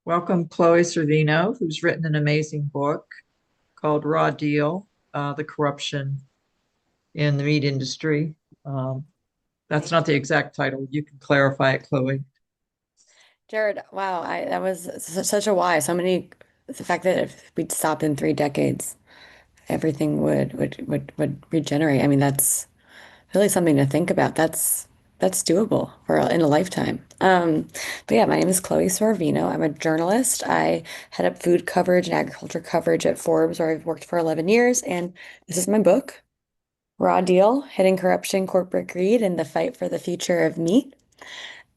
Welcome, Chloe Sorvino, who's written an amazing book called Raw Deal, The Corruption in the Meat Industry. Um, that's not the exact title. You can clarify it, Chloe. Jared, wow, that was such a why. So many, the fact that if we'd stopped in 3 decades, everything would regenerate. I mean, that's really something to think about. That's doable for in a lifetime. But yeah, my name is Chloe Sorvino. I'm a journalist. I head up food coverage and agriculture coverage at Forbes, where I've worked for 11 years, and this is my book, Raw Deal: Hitting Corruption, Corporate Greed, and the Fight for the Future of Meat.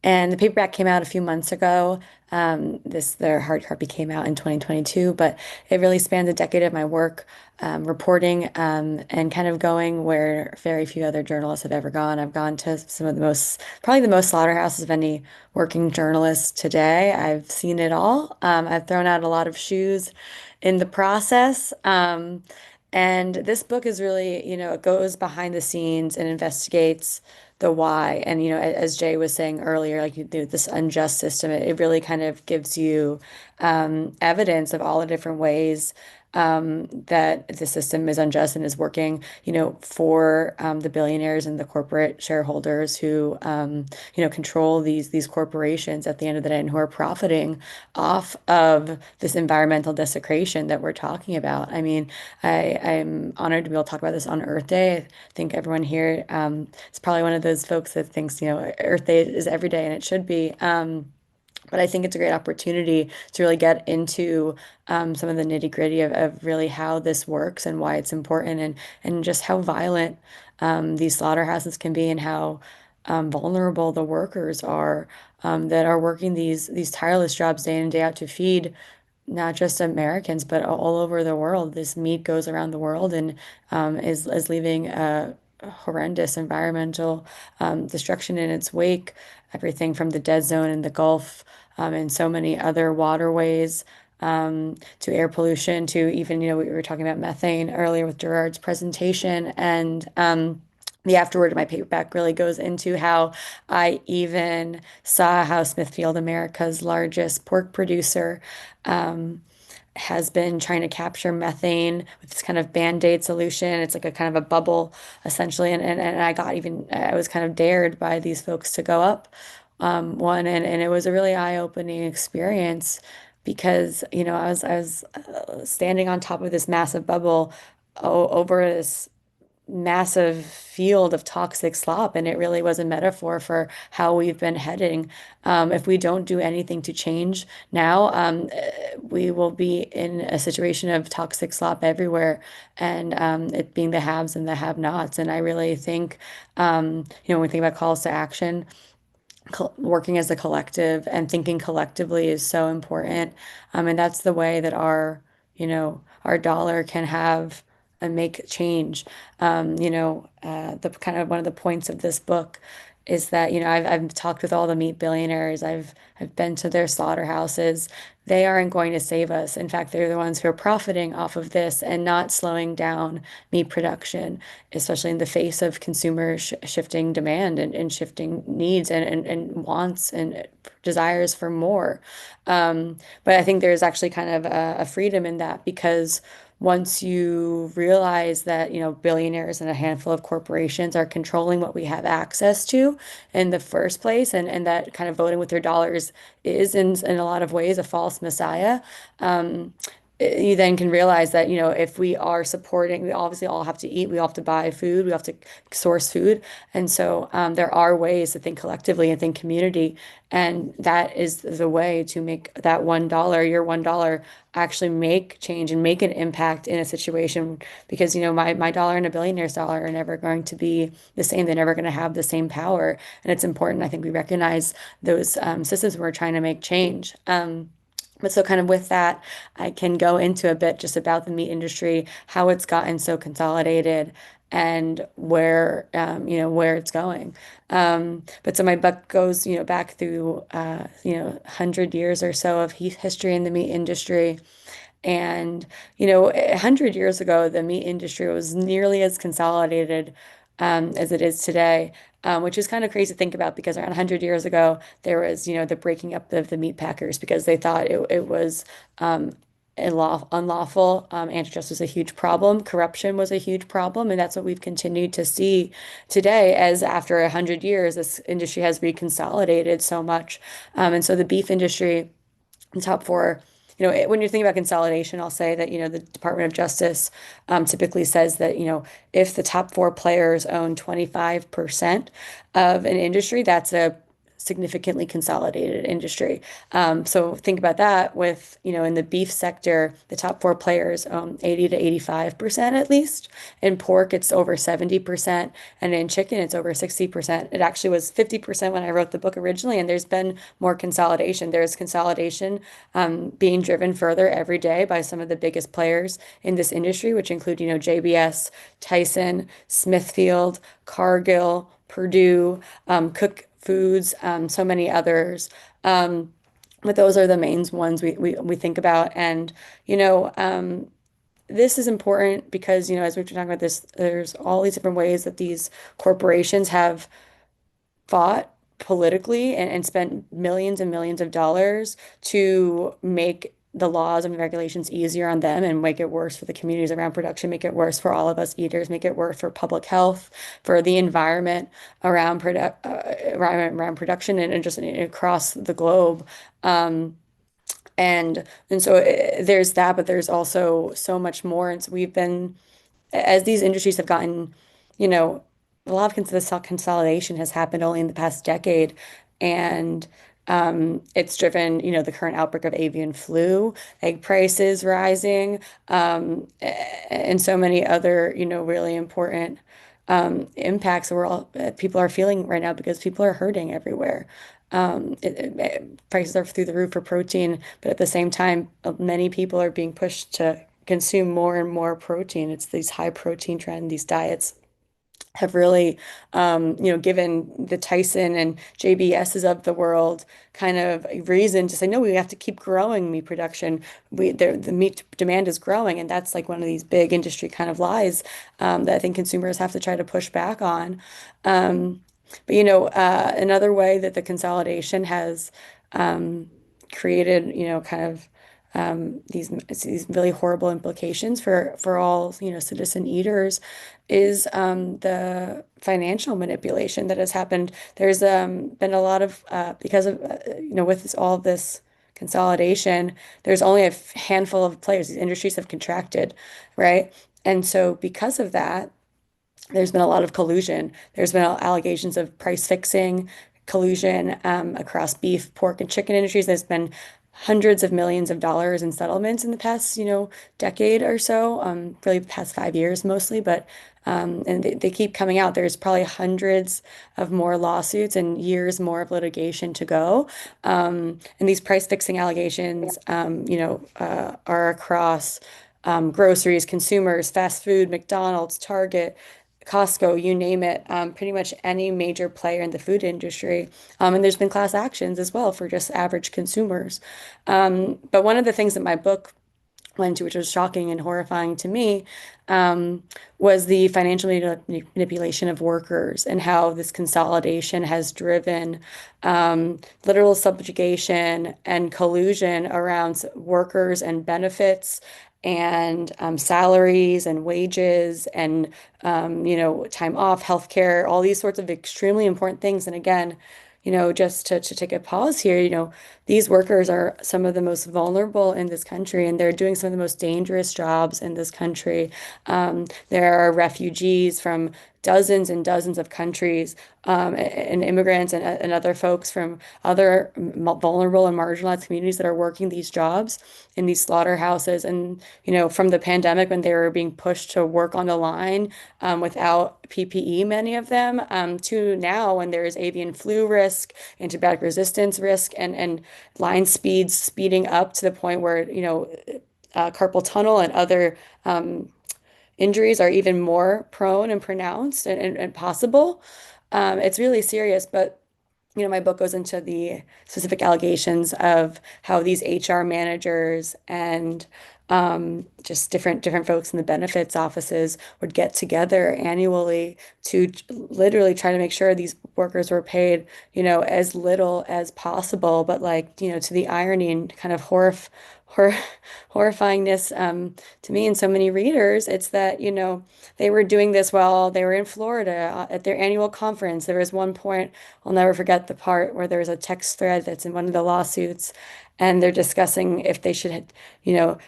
And the paperback came out a few months ago. Their hard copy came out in 2022, but it really spans a decade of my work, reporting, and kind of going where very few other journalists have ever gone. I've gone to some of the most, probably the most slaughterhouses of any working journalist today. I've seen it all. I've thrown out a lot of shoes in the process. And this book is really, it goes behind the scenes and investigates the why. And, as Jay was saying earlier, like this unjust system, it really kind of gives you evidence of all the different ways that the system is unjust and is working, for the billionaires and the corporate shareholders who, control these corporations at the end of the day and who are profiting off of this environmental desecration that we're talking about. I mean, I'm honored to be able to talk about this on Earth Day. I think everyone here is probably one of those folks that thinks, Earth Day is every day and it should be. But I think it's a great opportunity to really get into some of the nitty-gritty of really how this works and why it's important and just how violent these slaughterhouses can be and how vulnerable the workers are that are working these tireless jobs day in and day out to feed not just Americans, but all over the world. This meat goes around the world and is leaving a horrendous environmental destruction in its wake. Everything from the dead zone in the Gulf and so many other waterways to air pollution to even, we were talking about methane earlier with Gerard's presentation. And the afterword of my paperback really goes into how I even saw how Smithfield, America's largest pork producer, um, has been trying to capture methane with this kind of band-aid solution. It's like a kind of a bubble, essentially. And I was kind of dared by these folks to go up one, and it was a really eye-opening experience because, I was standing on top of this massive bubble over this massive field of toxic slop, and it really was a metaphor for how we've been heading. If we don't do anything to change now, we will be in a situation of toxic slop everywhere, and it being the haves and the have-nots. And I really think, when we think about calls to action, working as a collective and thinking collectively is so important. And that's the way that our dollar can have and make change. The kind of one of the points of this book is that, I've talked with all the meat billionaires. I've been to their slaughterhouses. They aren't going to save us. In fact, they're the ones who are profiting off of this and not slowing down meat production, especially in the face of consumer shifting demand and shifting needs and wants and desires for more. But I think there's actually kind of a freedom in that because once you realize that, billionaires and a handful of corporations are controlling what we have access to in the first place, and that kind of voting with your dollars is in a lot of ways a false messiah. You then can realize that, if we are supporting, we obviously all have to eat, we all have to buy food, we have to source food. And so there are ways to think collectively and think community. And that is the way to make that $1, your $1, actually make change and make an impact in a situation. Because, my dollar and a billionaire's dollar are never going to be the same. They're never going to have the same power. And it's important, I think, we recognize those systems where we're trying to make change. But so kind of with that, I can go into a bit just about the meat industry, how it's gotten so consolidated and where it's going. But so my book goes, back through, 100 years or so of history in the meat industry. And, 100 years ago, the meat industry was nearly as consolidated as it is today. which is kind of crazy to think about because around 100 years ago, there was, the breaking up of the meat packers because they thought it was um, unlawful. Antitrust was a huge problem. Corruption was a huge problem. And that's what we've continued to see today as after 100 years, this industry has reconsolidated so much. And so the beef industry, the top four, when you're thinking about consolidation, I'll say that, the Department of Justice typically says that, if the top four players own 25% of an industry, that's a significantly consolidated industry. So think about that with, in the beef sector, the top four players own 80 to 85% at least. In pork, it's over 70%. And in chicken, it's over 60%. It actually was 50% when I wrote the book originally. And there's been more consolidation. There's consolidation being driven further every day by some of the biggest players in this industry, which include, JBS, Tyson, Smithfield, Cargill, Purdue, Cook Foods, so many others. But those are the main ones we think about. And, this is important because, as we've been talking about this, there's all these different ways that these corporations have fought politically and spent millions and millions of dollars to make the laws and regulations easier on them and make it worse for the communities around production, make it worse for all of us eaters, make it worse for public health, for the environment around production and just across the globe. And so there's that, but there's also so much more. And so we've been as these industries have gotten, you know, a lot of consolidation has happened only in the past decade, and it's driven, the current outbreak of avian flu, egg prices rising, and so many other, really important impacts that people are feeling right now because people are hurting everywhere. Prices are through the roof for protein, but at the same time, many people are being pushed to consume more and more protein. It's these high protein trend, these diets have really, given the Tyson and JBSs of the world kind of a reason to say, no, we have to keep growing meat production. The meat demand is growing, and that's like one of these big industry kind of lies that I think consumers have to try to push back on. But another way that the consolidation has created, kind of these really horrible implications for all, citizen eaters is the financial manipulation that has happened. There's been a lot of because of with all this consolidation, there's only a handful of players. These industries have contracted, right? And so because of that, there's been a lot of collusion. There's been allegations of price fixing, collusion across beef, pork, and chicken industries. There's been hundreds of millions of dollars in settlements in the past, decade or so, really the past 5 years mostly, but and they keep coming out. There's probably hundreds of more lawsuits and years more of litigation to go. And these price fixing allegations, are across groceries, consumers, fast food, McDonald's, Target, Costco, you name it, pretty much any major player in the food industry. And there's been class actions as well for just average consumers. But one of the things that my book went to, which was shocking and horrifying to me, was the financial manipulation of workers and how this consolidation has driven literal subjugation and collusion around workers and benefits and salaries and wages and time off, healthcare, all these sorts of extremely important things. And again, just to take a pause here, these workers are some of the most vulnerable in this country, and they're doing some of the most dangerous jobs in this country. There are refugees from dozens and dozens of countries, and immigrants and other folks from other vulnerable and marginalized communities that are working these jobs in these slaughterhouses. And, from the pandemic when they were being pushed to work on the line without PPE, many of them, to now when there is avian flu risk, antibiotic resistance risk, and line speeds speeding up to the point where, carpal tunnel and other injuries are even more prone and pronounced and possible. It's really serious, but my book goes into the specific allegations of how these HR managers and Just different folks in the benefits offices would get together annually to literally try to make sure these workers were paid, as little as possible. But like, to the irony and kind of hor horrifyingness, to me and so many readers, it's that, they were doing this while they were in Florida at their annual conference. There was one point, I'll never forget the part where there was a text thread that's in one of the lawsuits, and they're discussing if they should,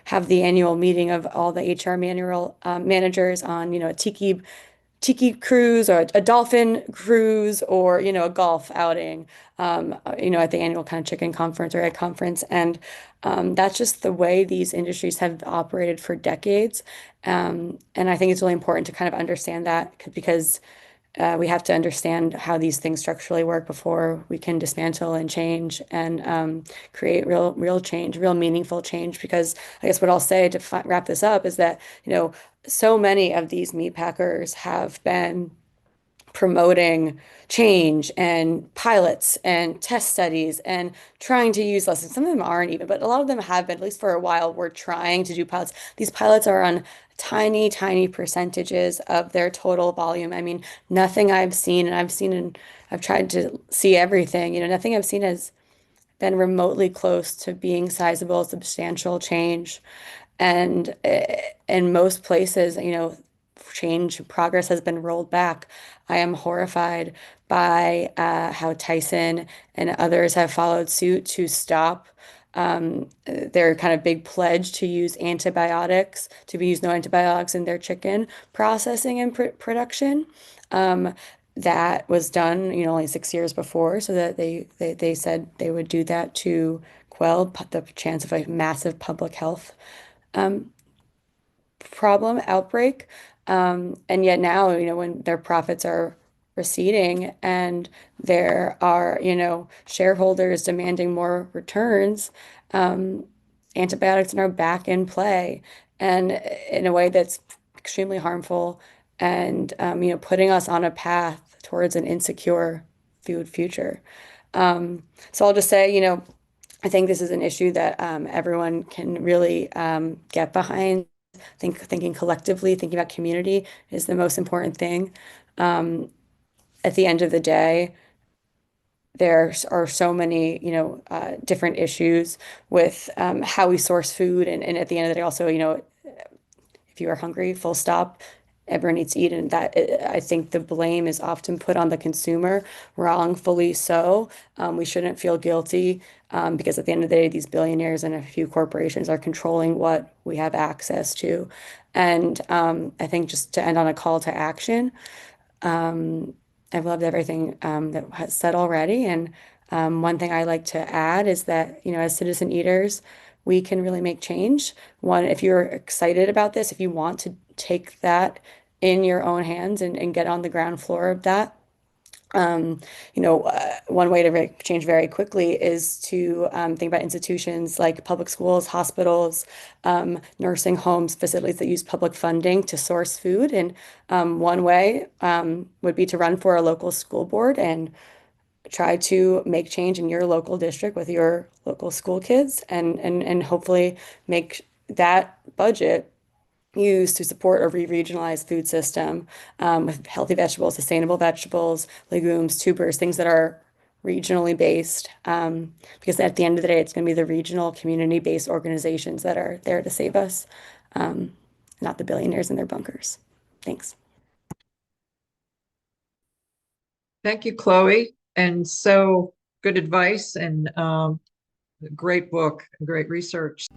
have the annual meeting of all the HR managers on, a tiki cruise or a dolphin cruise or, a golf outing, at the annual kind of chicken conference or egg conference. And that's just the way these industries have operated for decades. And I think it's really important to kind of understand that because we have to understand how these things structurally work before we can dismantle and change and create real change, real meaningful change. Because I guess what I'll say to wrap this up is that, so many of these meat packers have been promoting change and pilots and test studies and trying to use lessons. Some of them aren't even, but a lot of them have been, at least for a while, we're trying to do pilots. These pilots are on tiny, tiny percentages of their total volume. I mean, nothing I've seen, and I've tried to see everything, nothing I've seen has been remotely close to being sizable, substantial change. And in most places, change progress has been rolled back. I am horrified by how Tyson and others have followed suit to stop their kind of big pledge to use antibiotics, to be used no antibiotics in their chicken processing and production. Um, that was done, only 6 years before, so that they said they would do that to quell the chance of a massive public health um, problem outbreak. And yet now, when their profits are receding and there are, shareholders demanding more returns, um, antibiotics are now back in play and in a way that's extremely harmful and, putting us on a path towards an insecure food future. So I'll just say, I think this is an issue that everyone can really get behind. Thinking collectively, thinking about community is the most important thing. Um, at the end of the day, there are so many, different issues with how we source food, and at the end of the day, also, if you are hungry, full stop, everyone needs to eat, and that I think the blame is often put on the consumer, wrongfully so. We shouldn't feel guilty because at the end of the day, these billionaires and a few corporations are controlling what we have access to. And I think just to end on a call to action, I've loved everything that was said already. And one thing I like to add is that, as citizen eaters, we can really make change. One, if you're excited about this, if you want to take that in your own hands and get on the ground floor of that, one way to make change very quickly is to think about institutions like public schools, hospitals, nursing homes, facilities that use public funding to source food. And one way would be to run for a local school board and try to make change in your local district with your local school kids and hopefully make that budget used to support a re-regionalized food system with healthy vegetables, sustainable vegetables, legumes, tubers, things that are regionally based. Because at the end of the day, it's going to be the regional community-based organizations that are there to save us, um, not the billionaires in their bunkers. Thanks. Thank you, Chloe. And so good advice and great book, great research.